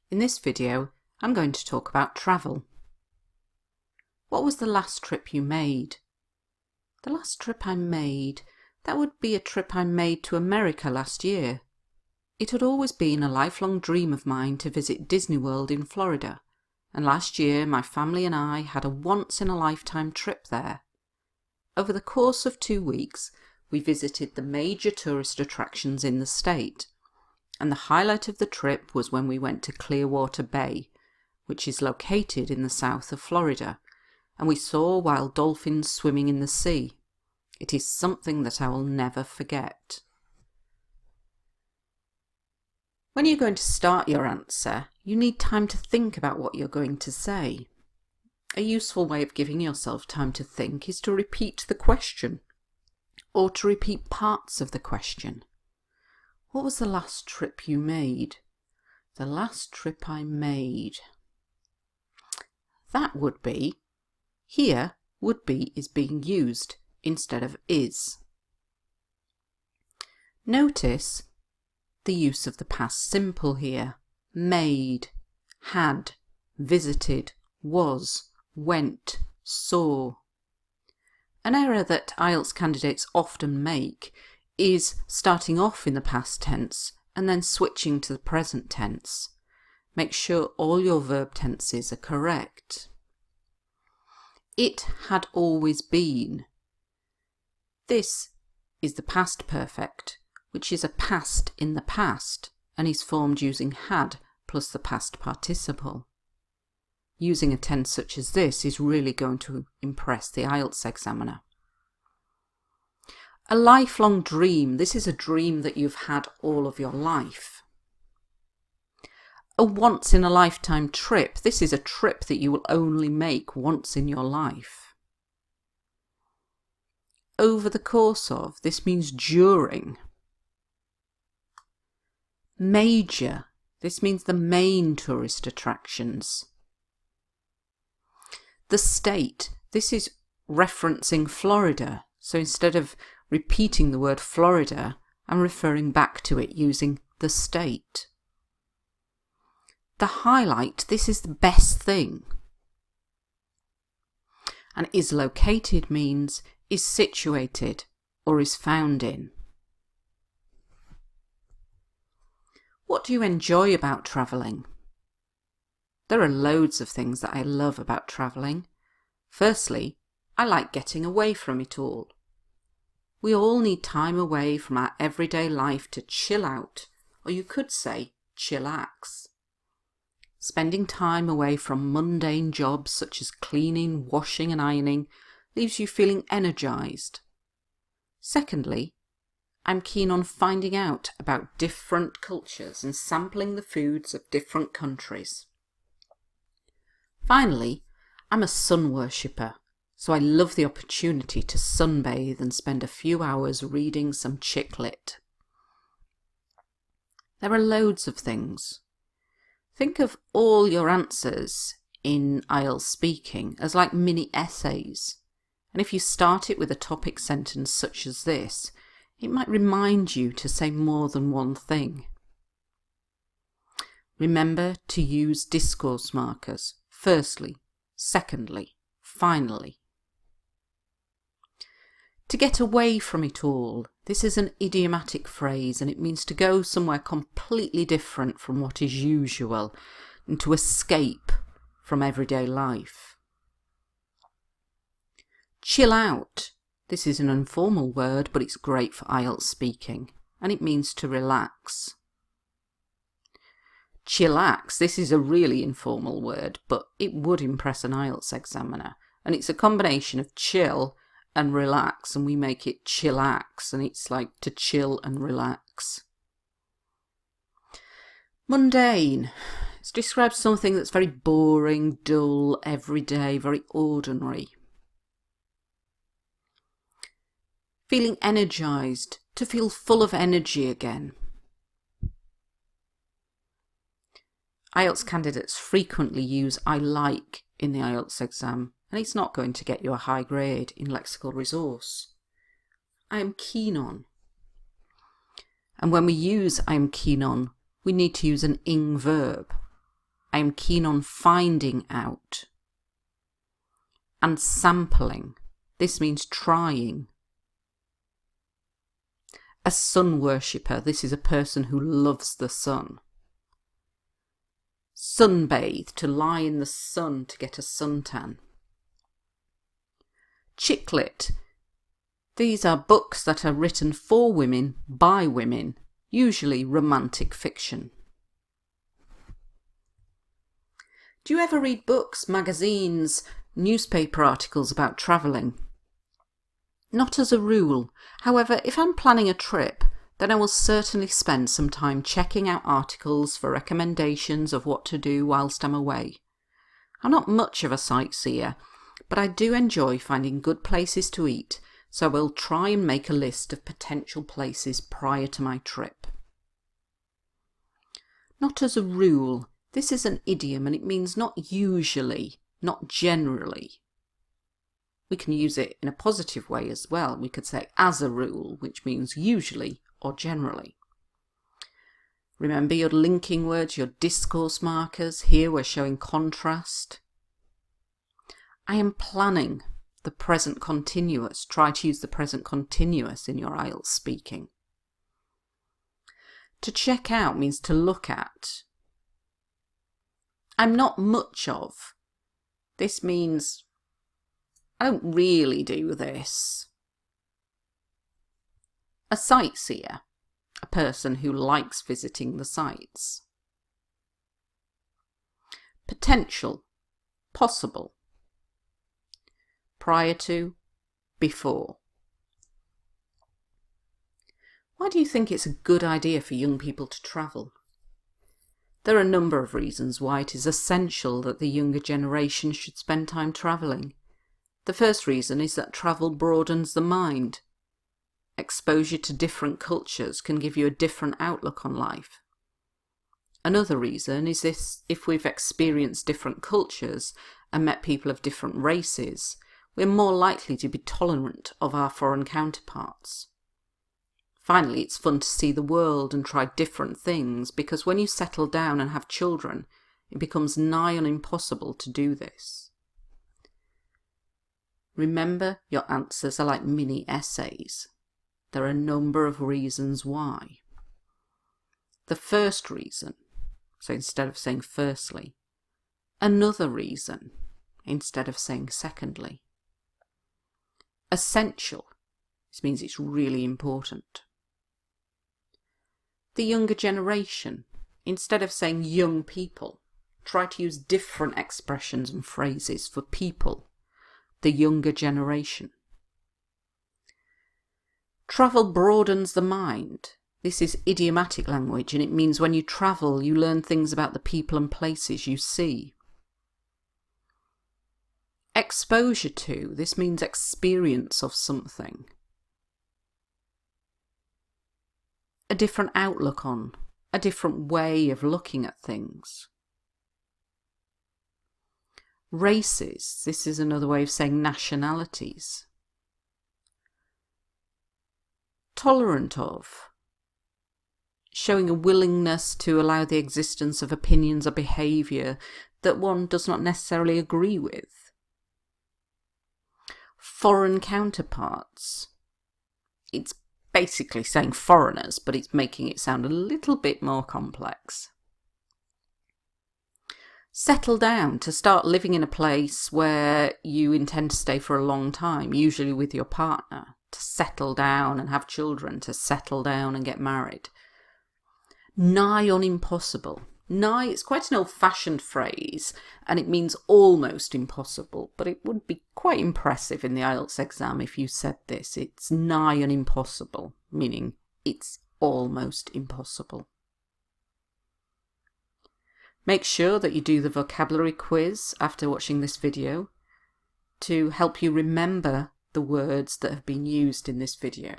In this video, I'm going to talk about travel. What was the last trip you made? The last trip I made, that would be a trip I made to America last year. It had always been a lifelong dream of mine to visit Disney World in Florida, and last year my family and I had a once-in-a-lifetime trip there. Over the course of 2 weeks, we visited the major tourist attractions in the state. And the highlight of the trip was when we went to Clearwater Bay, which is located in the south of Florida, and we saw wild dolphins swimming in the sea. It is something that I will never forget. When you're going to start your answer, you need time to think about what you're going to say. A useful way of giving yourself time to think is to repeat the question, or to repeat parts of the question. What was the last trip you made? The last trip I made. That would be. Here, would be is being used instead of is. Notice the use of the past simple here. Made, had, visited, was, went, saw. An error that IELTS candidates often make is starting off in the past tense and then switching to the present tense. Make sure all your verb tenses are correct. It had always been. This is the past perfect, which is a past in the past and is formed using had plus the past participle. Using a tense such as this is really going to impress the IELTS examiner. A lifelong dream. This is a dream that you've had all of your life. A once-in-a-lifetime trip. This is a trip that you will only make once in your life. Over the course of. This means during. Major. This means the main tourist attractions. The state. This is referencing Florida. So instead of repeating the word Florida, I'm referring back to it using the state. The highlight, this is the best thing. And is located means is situated or is found in. What do you enjoy about travelling? There are loads of things that I love about travelling. Firstly, I like getting away from it all. We all need time away from our everyday life to chill out, or you could say chillax. Spending time away from mundane jobs such as cleaning, washing and ironing leaves you feeling energised. Secondly, I'm keen on finding out about different cultures and sampling the foods of different countries. Finally, I'm a sun worshipper. So I love the opportunity to sunbathe and spend a few hours reading some chick lit. There are loads of things. Think of all your answers in IELTS speaking as like mini essays. And if you start it with a topic sentence such as this, it might remind you to say more than one thing. Remember to use discourse markers. Firstly, secondly, finally. To get away from it all. This is an idiomatic phrase and it means to go somewhere completely different from what is usual and to escape from everyday life. Chill out. This is an informal word but it's great for IELTS speaking and it means to relax. Chillax. This is a really informal word but it would impress an IELTS examiner and it's a combination of chill and relax, and we make it chillax, and it's like to chill and relax. Mundane. It describes something that's very boring, dull, everyday, very ordinary. Feeling energised, to feel full of energy again. IELTS candidates frequently use I like in the IELTS exam. And it's not going to get you a high grade in lexical resource. I am keen on. And when we use I am keen on, we need to use an ing verb. I am keen on finding out. And sampling. This means trying. A sun worshipper. This is a person who loves the sun. Sunbathe. To lie in the sun to get a suntan. Chick lit. These are books that are written for women, by women, usually romantic fiction. Do you ever read books, magazines, newspaper articles about travelling? Not as a rule. However, if I'm planning a trip, then I will certainly spend some time checking out articles for recommendations of what to do whilst I'm away. I'm not much of a sightseer, but I do enjoy finding good places to eat, so I will try and make a list of potential places prior to my trip. Not as a rule. This is an idiom and it means not usually, not generally. We can use it in a positive way as well. We could say as a rule, which means usually or generally. Remember your linking words, your discourse markers. Here we're showing contrast. I am planning. The present continuous. Try to use the present continuous in your IELTS speaking. To check out means to look at. I'm not much of. This means I don't really do this. A sightseer. A person who likes visiting the sights. Potential. Possible. Prior to, before. Why do you think it's a good idea for young people to travel? There are a number of reasons why it is essential that the younger generation should spend time travelling. The first reason is that travel broadens the mind. Exposure to different cultures can give you a different outlook on life. Another reason is this: if we've experienced different cultures and met people of different races, we're more likely to be tolerant of our foreign counterparts. Finally, it's fun to see the world and try different things, because when you settle down and have children, it becomes nigh on impossible to do this. Remember, your answers are like mini essays. There are a number of reasons why. The first reason, so instead of saying firstly, another reason, instead of saying secondly. Essential. This means it's really important. The younger generation. Instead of saying young people, try to use different expressions and phrases for people. The younger generation. Travel broadens the mind. This is idiomatic language, and it means when you travel, you learn things about the people and places you see. Exposure to. This means experience of something. A different outlook on, a different way of looking at things. Races. This is another way of saying nationalities. Tolerant of. Showing a willingness to allow the existence of opinions or behaviour that one does not necessarily agree with. Foreign counterparts. It's basically saying foreigners, but it's making it sound a little bit more complex. Settle down, to start living in a place where you intend to stay for a long time, usually with your partner. To settle down and have children, to settle down and get married. Nigh on impossible. Nigh, it's quite an old-fashioned phrase, and it means almost impossible, but it would be quite impressive in the IELTS exam if you said this. It's nigh on impossible, meaning it's almost impossible. Make sure that you do the vocabulary quiz after watching this video to help you remember the words that have been used in this video.